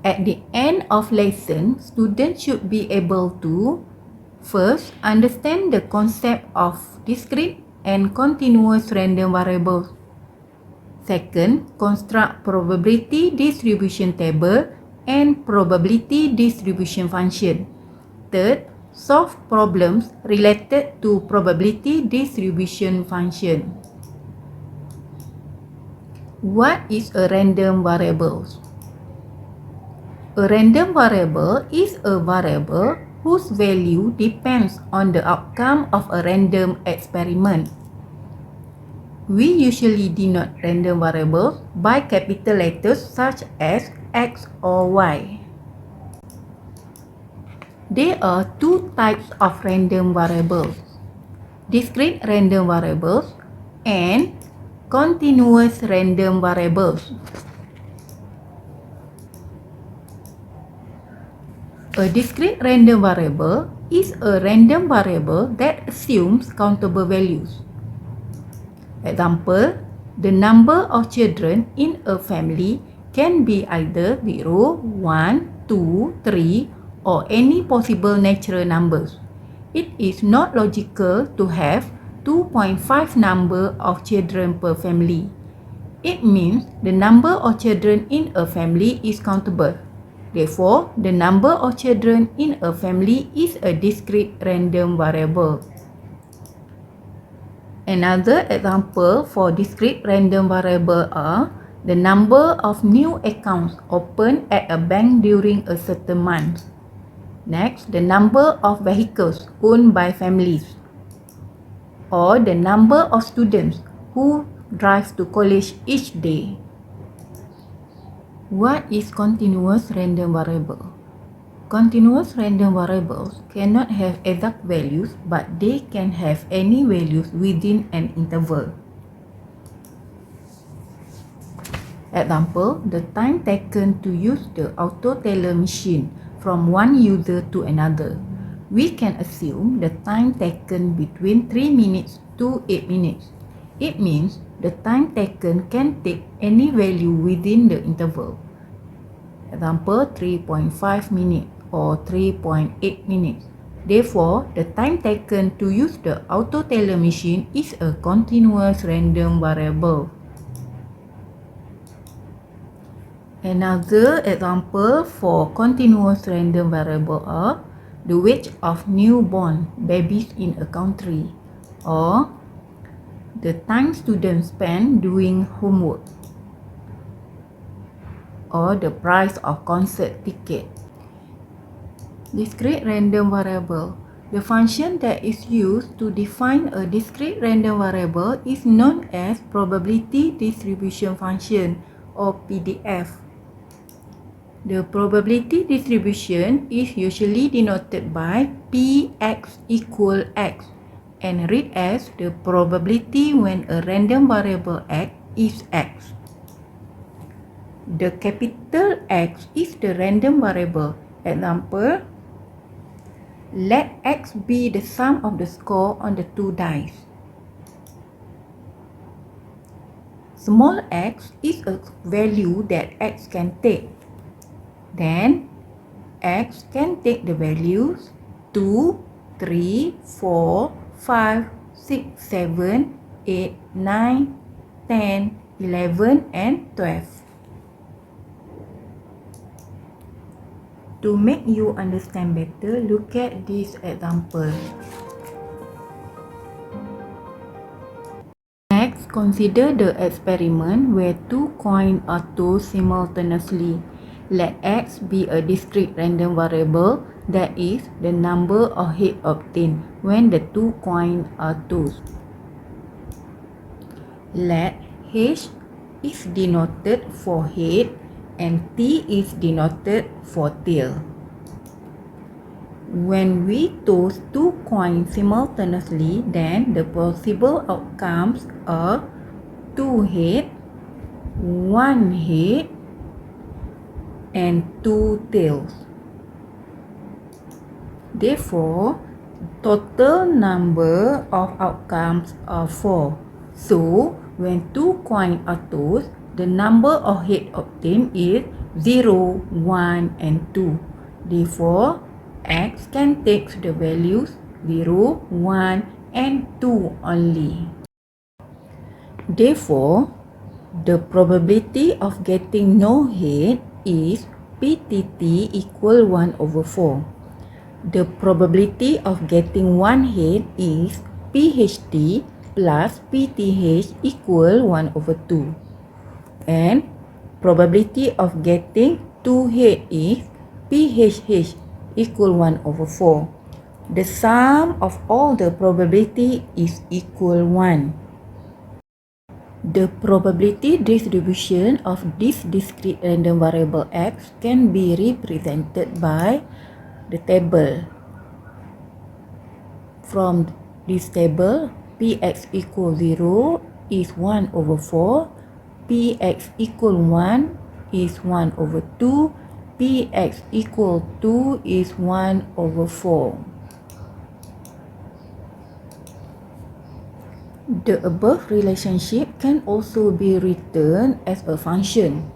At the end of lesson, students should be able to first understand the concept of discrete and continuous random variables. Second, construct probability distribution table and probability distribution function. Third, solve problems related to probability distribution function. What is a random variable? A random variable is a variable whose value depends on the outcome of a random experiment. We usually denote random variables by capital letters such as X or Y. There are two types of random variables: discrete random variables and continuous random variables. A discrete random variable is a random variable that assumes countable values. Example, the number of children in a family can be either 0, 1, 2, 3 or any possible natural numbers. It is not logical to have 2.5 number of children per family. It means the number of children in a family is countable. Therefore, the number of children in a family is a discrete random variable. Another example for discrete random variable are the number of new accounts opened at a bank during a certain month. Next, the number of vehicles owned by families, or the number of students who drive to college each day. What is continuous random variable? Continuous random variables cannot have exact values, but they can have any values within an interval. Example, the time taken to use the auto teller machine from one user to another. We can assume the time taken between 3 minutes to 8 minutes. It means the time taken can take any value within the interval. Example, 3.5 minutes or 3.8 minutes. Therefore, the time taken to use the auto teller machine is a continuous random variable. Another example for continuous random variable are the wage of newborn babies in a country, or the time students spend doing homework, or the price of concert ticket. Discrete random variable. The function that is used to define a discrete random variable is known as probability distribution function, or PDF. The probability distribution is usually denoted by Px equal x and read as the probability when a random variable x is x. The capital X is the random variable. Example, let x be the sum of the score on the two dice. Small x is a value that x can take. Then, x can take the values 2, 3, 4, 5, 6, 7, 8, 9, 10, 11, and 12. To make you understand better, look at this example. Next, consider the experiment where two coins are tossed simultaneously. Let x be a discrete random variable, that is, the number of heads obtained when the two coins are tossed. Let h is denoted for head and T is denoted for tail. When we toss two coins simultaneously, then the possible outcomes are 2 heads, 1 head, and 2 tails. Therefore, total number of outcomes are 4. So, when two coins are tossed, The number of heads obtained is 0, 1 and 2. Therefore, x can take the values 0, 1 and 2 only. Therefore, the probability of getting no head is PTT equal 1 over 4. The probability of getting one head is PHT plus PTH equal 1 over 2. And probability of getting two head is PHH equal 1 over 4. The sum of all the probability is equal 1. The probability distribution of this discrete random variable x can be represented by the table. From this table, Px equal 0 is 1 over 4, Px equal 1 is 1 over 2, Px equal 2 is 1 over 4. The above relationship can also be written as a function.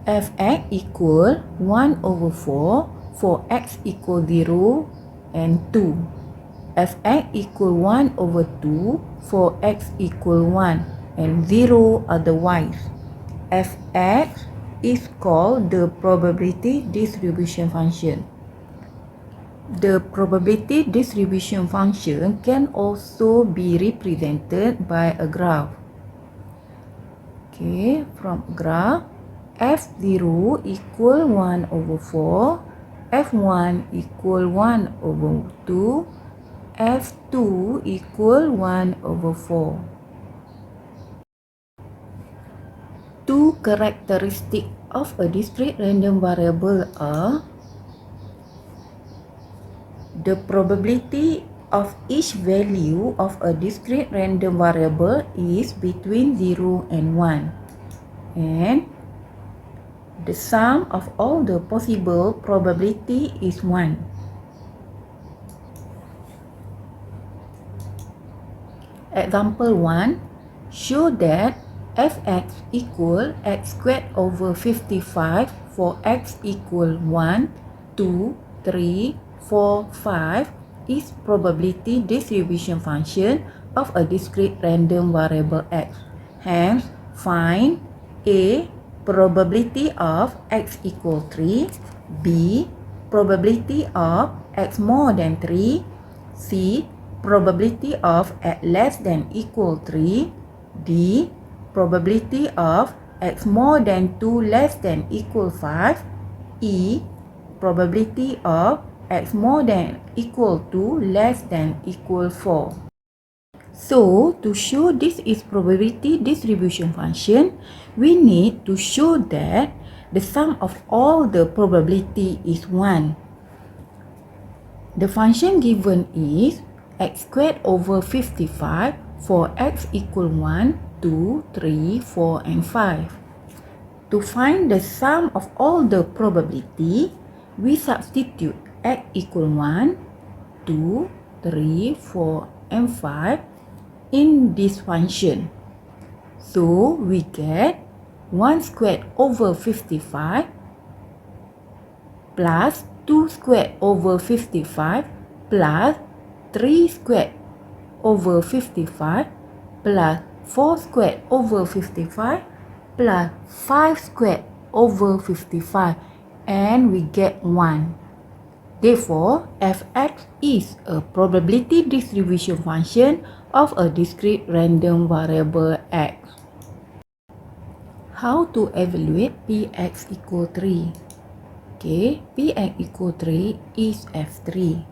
Fx equal 1 over 4 for x equal 0 and 2. Fx equal 1 over 2 for x equal 1 and 0 otherwise. Fx is called the probability distribution function. The probability distribution function can also be represented by a graph. Okay, from graph, f0 equal 1 over 4, f1 equal 1 over 2, f2 equal 1 over 4. Two characteristics of a discrete random variable are the probability of each value of a discrete random variable is between 0 and 1, and the sum of all the possible probability is 1. Example 1. Show that fx equal x squared over 55 for x equal 1, 2, 3, 4, 5 is probability distribution function of a discrete random variable x. Hence, find A. Probability of x equal 3, B. Probability of x more than 3, C. Probability of x less than equal 3, D. Probability of x more than 2 less than equal 5, E. Probability of x more than equal to less than equal 4. So, to show this is probability distribution function, we need to show that the sum of all the probability is 1. The function given is x squared over 55 for x equal 1, 2, 3, 4 and 5. To find the sum of all the probability, we substitute x equal 1, 2, 3, 4 and 5 in this function. So we get 1 squared over 55 plus 2 squared over 55 plus 3 squared over 55 plus 4 squared over 55 plus 5 squared over 55, and we get 1. Therefore, fx is a probability distribution function of a discrete random variable x. How to evaluate Px equal 3? Okay, Px equal 3 is f3.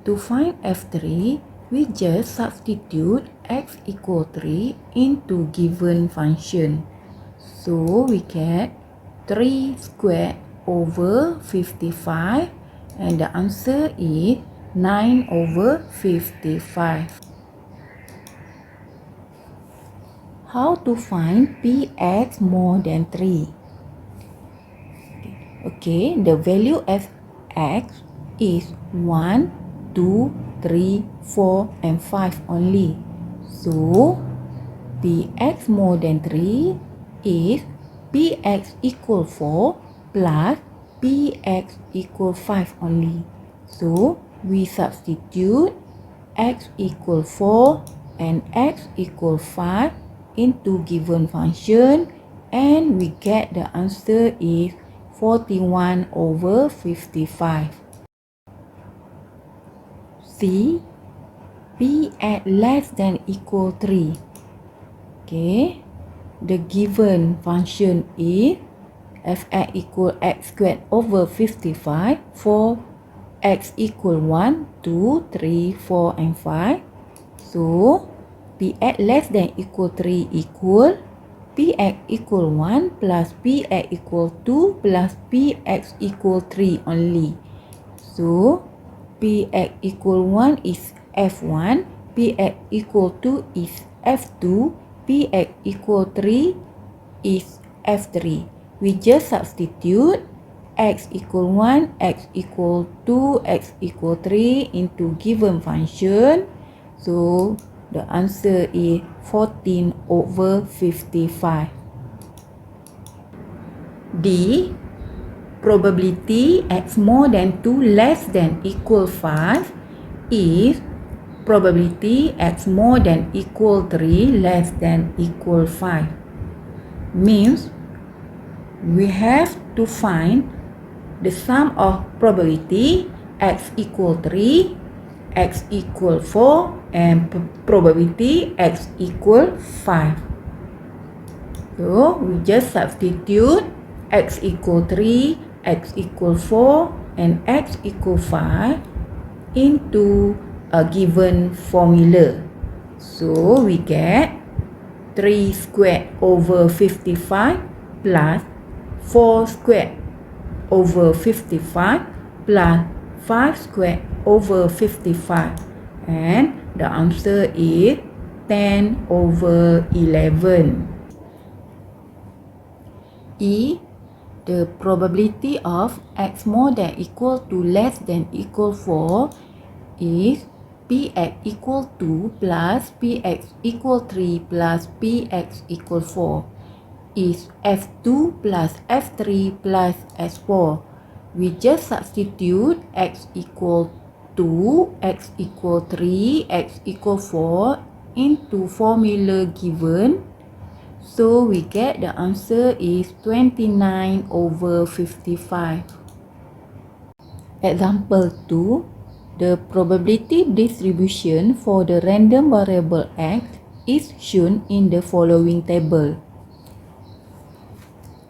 To find f3, we just substitute x equal 3 into given function. So we get 3 squared over 55, and the answer is 9 over 55. How to find Px more than 3? Okay, the value of x is 1, 2, 3, 4 and 5 only. So, px more than 3 is px equal 4 plus px equal 5 only. So we substitute x equal 4 and x equal 5 into given function, and we get the answer is 41 over 55. C. P at less than equal 3. Okay, the given function is f(x) equal x squared over 55 for x equal 1, 2, 3, 4 and 5. So p at less than equal 3 equal px equal 1 plus px equal 2 plus px equal 3 only. So px equal 1 is f1, px equal 2 is f2, px equal 3 is f3. We just substitute x equal 1, x equal 2, x equal 3 into given function. So the answer is 14 over 55. D. Probability x more than 2 less than equal 5 is probability x more than equal 3 less than equal 5. Means we have to find the sum of probability x equal 3, x equal 4 and probability x equal 5. So we just substitute x equal 3, x equal 4 and x equal 5 into a given formula. So we get 3 squared over 55 plus 4 squared over 55 plus 5 squared over 55, and the answer is 10 over 11. E. The probability of x more than equal to less than equal 4 is px equal 2 plus px equal 3 plus px equal 4 is f2 plus f3 plus s4. We just substitute x equal 2, x equal 3, x equal 4 into formula given. So we get the answer is 29 over 55. Example 2. The probability distribution for the random variable x is shown in the following table.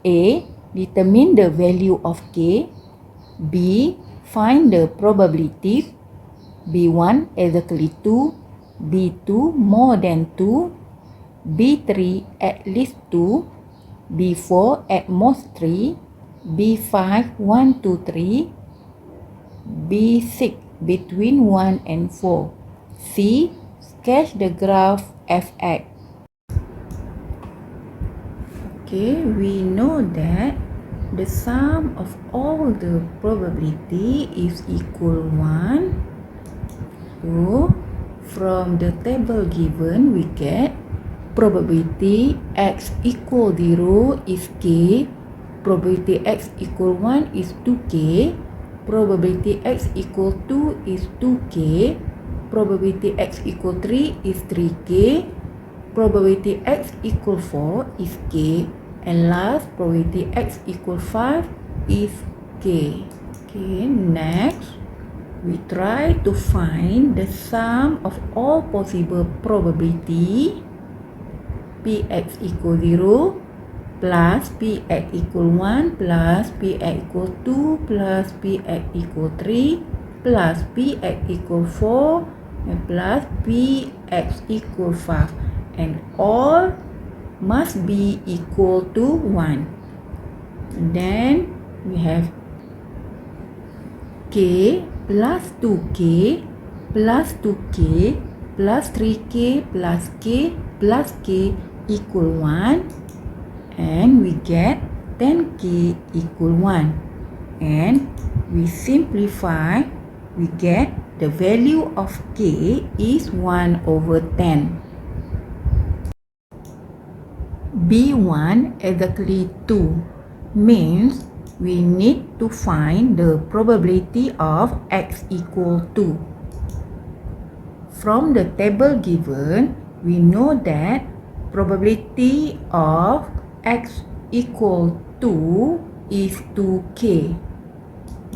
A. Determine the value of k. B. Find the probabilities. B1 exactly 2, B2 more than 2, B3 at least 2, B4 at most 3, B5 1 to 3, B6 between 1 and 4. C. Sketch the graph fx. Okay, we know that the sum of all the probability is equal 1. So from the table given, we get probability x equal 0 is k, probability x equal 1 is 2k, probability x equal 2 is 2k, probability x equal 3 is 3k, probability x equal 4 is k, and last probability x equal 5 is k. Okay, next we try to find the sum of all possible probability px equal 0 plus px equal 1 plus px equal 2 plus px equal 3 plus px equal 4 and plus px equal 5, and all must be equal to 1. And then we have k plus 2k plus 2k plus 3k plus k plus k equal 1, and we get 10k equal 1, and we simplify, we get the value of k is 1 over 10. B1 exactly 2 means we need to find the probability of x equal 2. From the table given, we know that probability of x equal 2 is 2k.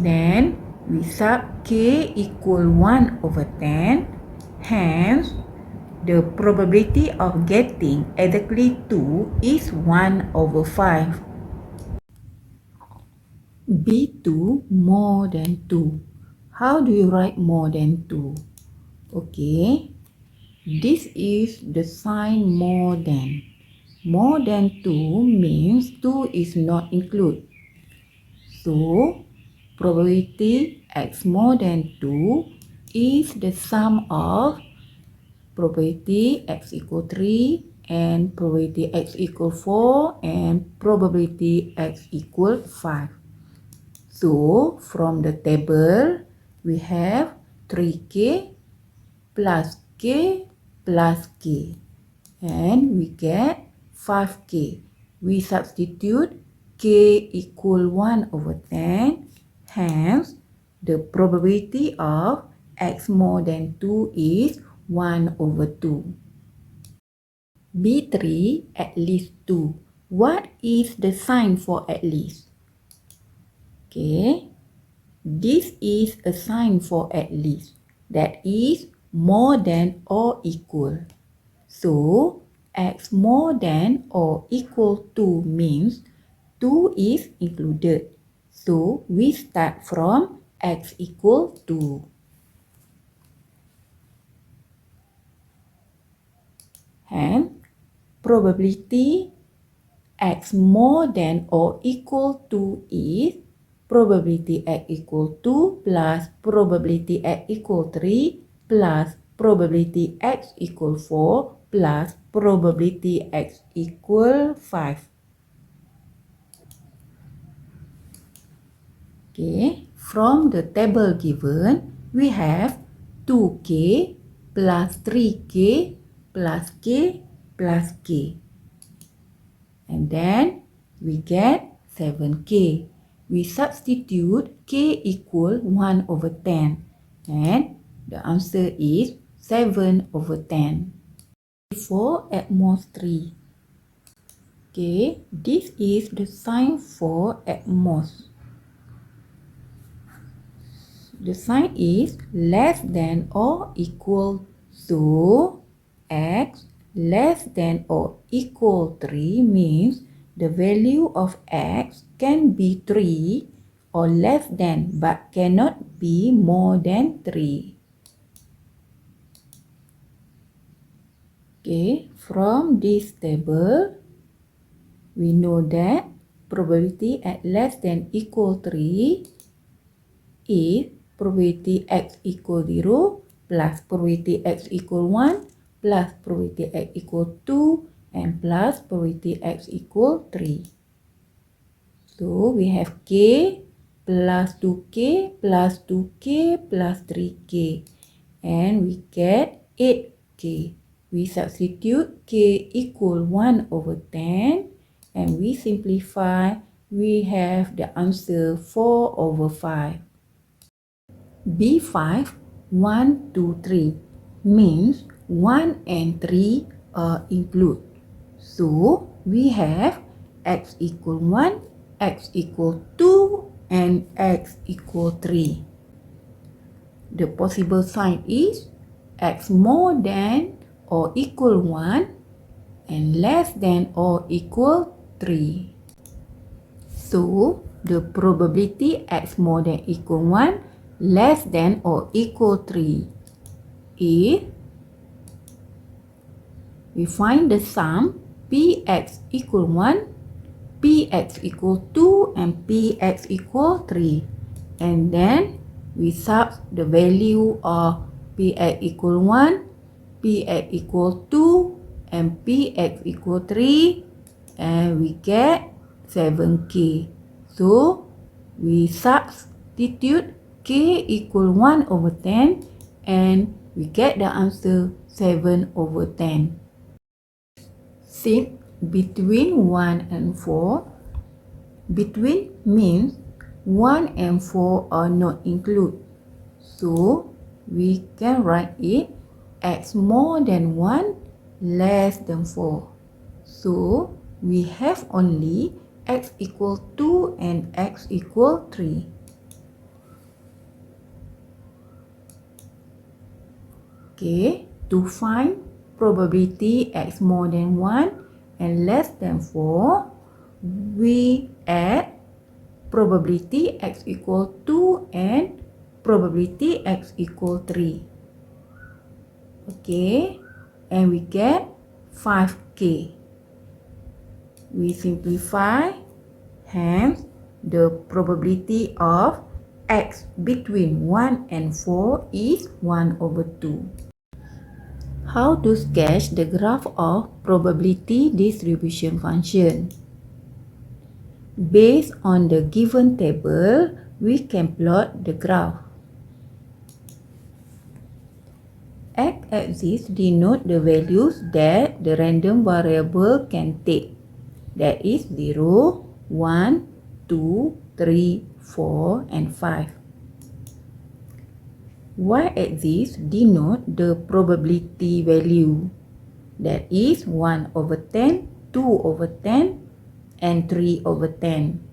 Then we sub k equal 1 over 10. Hence, the probability of getting exactly 2 is 1 over 5. B2 more than 2. How do you write more than 2? Okay, this is the sign more than. More than 2 means 2 is not included. So, probability x more than 2 is the sum of probability x equal 3 and probability x equal 4 and probability x equal 5. So, from the table, we have 3k plus k plus k and we get 5k. We substitute k equal 1 over 10. Hence, the probability of x more than 2 is 1 over 2. B3 at least 2. What is the sign for at least? Okay, this is a sign for at least. That is more than or equal. So, x more than or equal to means 2 is included. So, we start from x equal to. And probability x more than or equal to is probability x equal 2 plus probability x equal 3 plus probability x equal 4 plus probability x equal 5. Okay, from the table given, we have 2k plus 3k plus k plus k. And then we get 7k. We substitute k equal 1 over 10. And the answer is 7 over 10. 4 at most 3. Okay, this is the sign for at most. The sign is less than or equal to x less than or equal 3 means the value of x can be 3 or less than but cannot be more than 3. Okay, from this table, we know that probability at less than equal 3 is probability x equal 0 plus probability x equal 1 plus probability x equal 2 and plus probability x equal 3. So we have k plus 2k plus 2k plus 3k and we get 8k. We substitute k equal 1 over 10 and we simplify. We have the answer 4 over 5. B5 1, 2, 3 means 1 and 3 are included. So we have x equal 1, x equal 2 and x equal 3. The possible sign is x more than or equal 1 and less than or equal 3. So the probability x more than equal 1 less than or equal 3 is, we find the sum px equal 1, px equal 2 and px equal 3 and then we sub the value of px equal 1, px equal 2 and px equal 3 and we get 7k. So we substitute k equal 1 over 10 and we get the answer 7 over 10. 6. between 1 and 4. Between means 1 and 4 are not included. So we can write it x more than 1, less than 4. So we have only x equal 2 and x equal 3. Okay, to find probability x more than 1 and less than 4, we add probability x equal 2 and probability x equal 3. Okay, and we get 5k. We simplify, hence the probability of x between 1 and 4 is 1 over 2. How to sketch the graph of probability distribution function? Based on the given table, we can plot the graph. X-axis denote the values that the random variable can take. That is 0, 1, 2, 3, 4, and 5. Y-axis denote the probability value. That is 1 over 10, 2 over 10, and 3 over 10.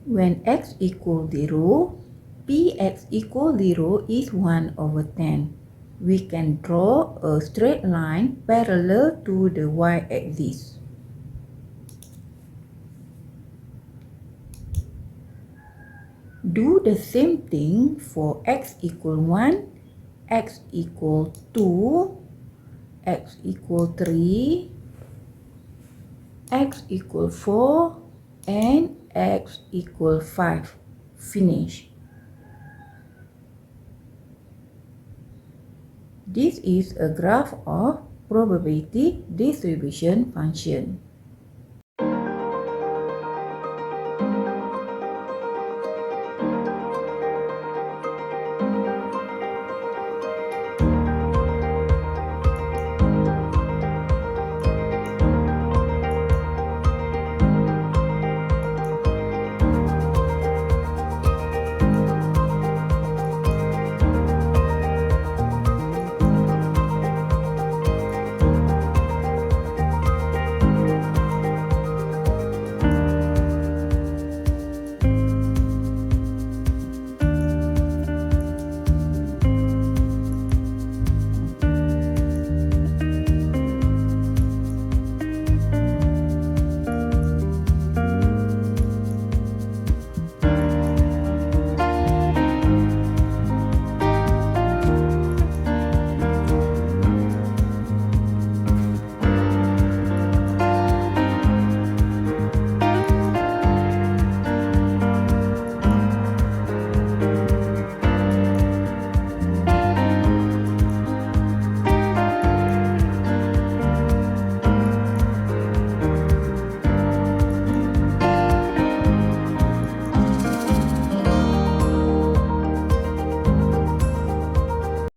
When x equals 0, Px equals 0 is 1 over 10. We can draw a straight line parallel to the y-axis. Do the same thing for x equals 1, x equals 2, x equals 3, x equals 4, and x equals 5. Finish. This is a graph of probability distribution function.